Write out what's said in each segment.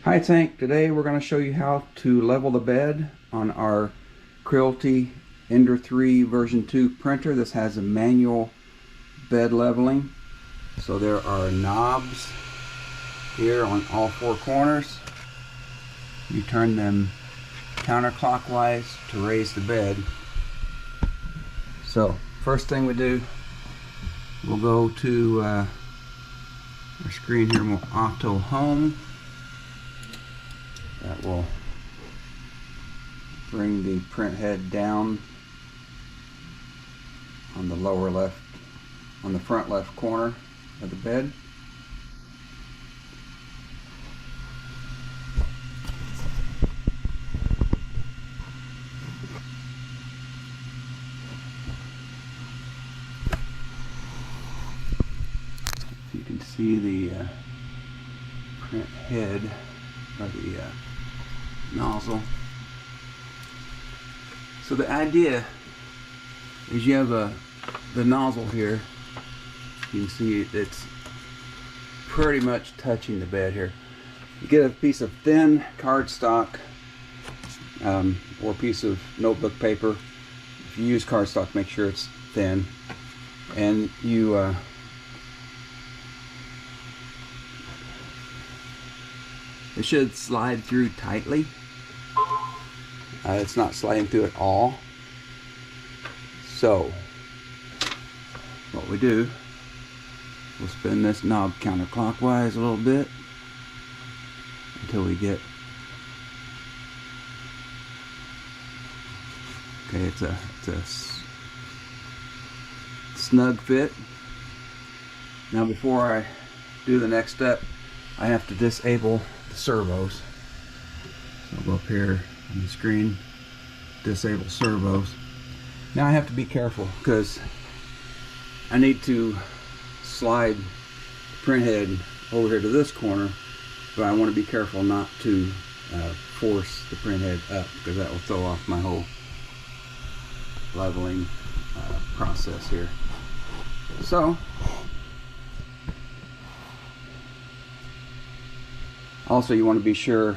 Hi Tank, today we're going to show you how to level the bed on our Creality Ender 3 version 2 printer. This has a manual bed leveling. So there are knobs here on all four corners. You turn them counterclockwise to raise the bed. So first thing we do, we'll go to our screen here and we'll auto home. That will bring the print head down on the lower left, on the front left corner of the bed. You can see the print head, or the nozzle. So the idea is you have the nozzle here. You can see it's pretty much touching the bed here. You get a piece of thin cardstock or a piece of notebook paper. If you use cardstock, make sure it's thin, and you it should slide through tightly. It's not sliding through at all. So what we do, we'll spin this knob counterclockwise a little bit until we get, okay, it's a snug fit. Now before I do the next step, I have to disable the servos. So I'll go up here on the screen, disable servos. Now I have to be careful because I need to slide the print head over here to this corner, but I want to be careful not to force the print head up, because that will throw off my whole leveling process here. So also, you want to be sure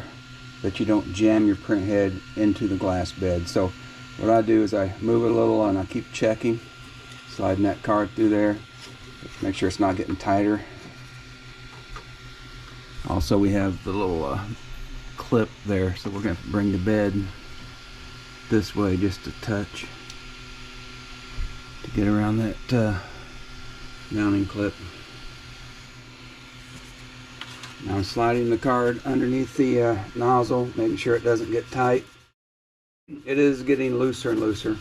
that you don't jam your print head into the glass bed. So what I do is I move it a little and I keep checking, sliding that card through there, make sure it's not getting tighter. Also, we have the little clip there, so we're going to bring the bed this way just a touch to get around that mounting clip. Now I'm sliding the card underneath the nozzle, making sure it doesn't get tight. It is getting looser and looser.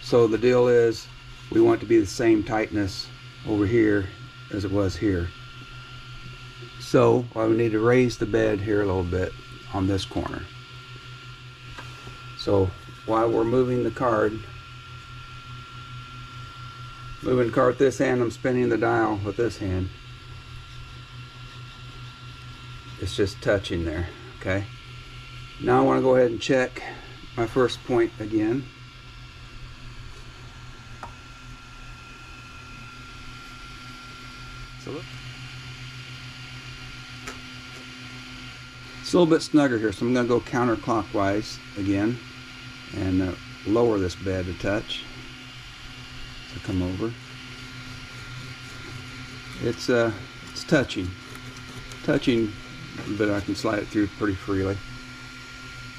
So the deal is, we want it to be the same tightness over here as it was here. So we need to raise the bed here a little bit on this corner. So while we're moving the card with this hand, I'm spinning the dial with this hand. It's just touching there, okay? Now I want to go ahead and check my first point again. So look. It's a little bit snugger here, so I'm going to go counterclockwise again and lower this bed a touch. So come over. It's touching, but I can slide it through pretty freely.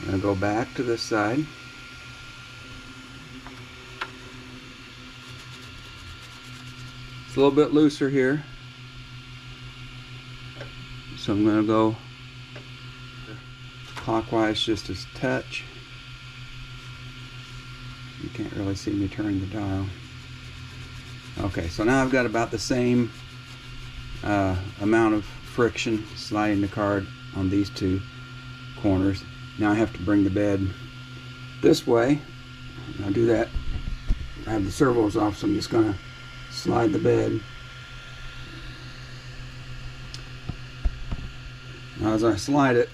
I'm going to go back to this side. It's a little bit looser here, so I'm going to go clockwise just a touch. You can't really see me turn the dial. Okay, so now I've got about the same amount of friction sliding the card on these two corners. Now I have to bring the bed this way. I'll do that. I have the servos off, so I'm just going to slide the bed. Now as I slide it,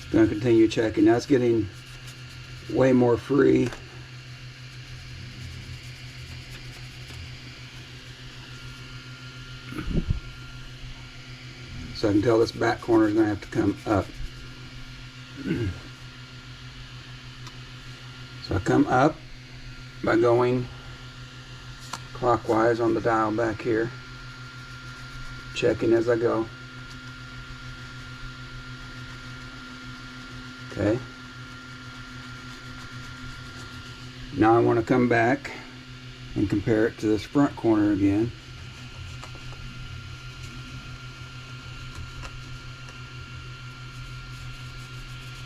I'm going to continue checking. Now it's getting way more free. So I can tell this back corner is going to have to come up. So I come up by going clockwise on the dial back here, checking as I go. Okay. Now I want to come back and compare it to this front corner again.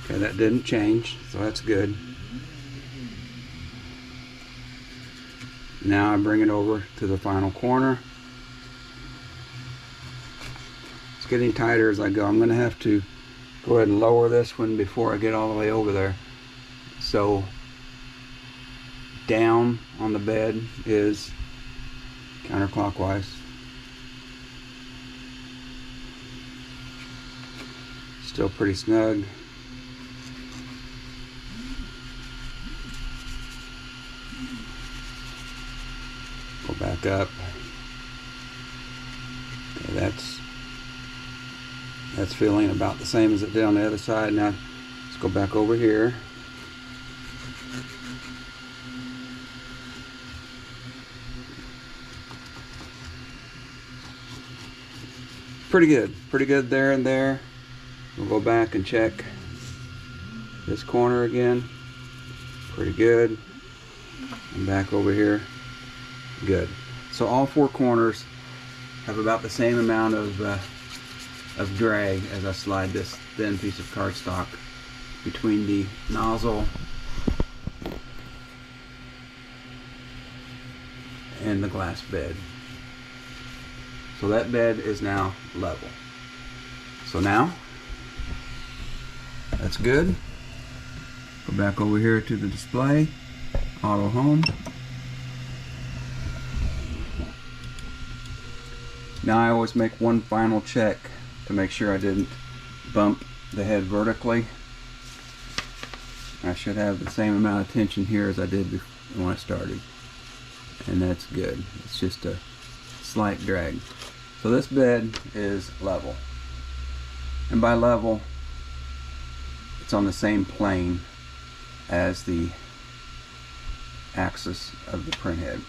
Okay, that didn't change, so that's good. Now I bring it over to the final corner. It's getting tighter as I go. I'm going to have to go ahead and lower this one before I get all the way over there. So down on the bed is counterclockwise. Still pretty snug. Go back up. Okay, that's feeling about the same as it did on the other side. Now let's go back over here. Pretty good there and there. We'll go back and check this corner again. Pretty good. And back over here. Good. So all four corners have about the same amount of drag as I slide this thin piece of cardstock between the nozzle and the glass bed. So that bed is now level. So now, that's good. Go back over here to the display, auto home. Now I always make one final check to make sure I didn't bump the head vertically. I should have the same amount of tension here as I did when I started. And that's good. It's just a slight drag. So this bed is level. And by level, it's on the same plane as the axis of the print head.